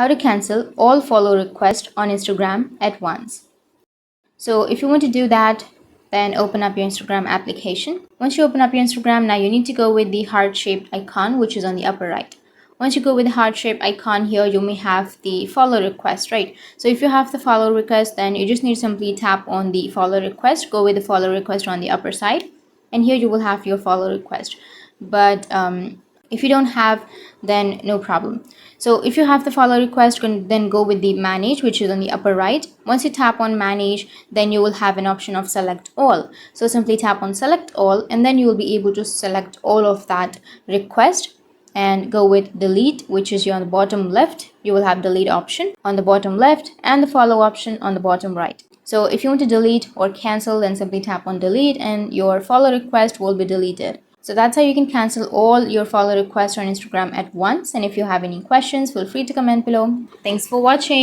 how to cancel all follow requests on Instagram at once. So if you want to do that, then open up your Instagram application. Once you open up your Instagram, now you need to go with the heart-shaped icon, which is on the upper right. Once you go with the heart-shaped icon here, you may have the follow request, right? So if you have the follow request, then you just need to simply tap on the follow request, go with the follow request on the upper side, and here you will have your follow request. But if you don't have, then no problem. So if you have the follow request, then go with the manage, which is on the upper right. Once you tap on manage, then you will have an option of select all. So simply tap on select all, and then you will be able to select all of that request and go with delete, which is on the bottom left. You will have delete option on the bottom left and the follow option on the bottom right. So if you want to delete or cancel, then simply tap on delete and your follow request will be deleted. So that's how you can cancel all your follow requests on Instagram at once. And if you have any questions, feel free to comment below. Thanks for watching.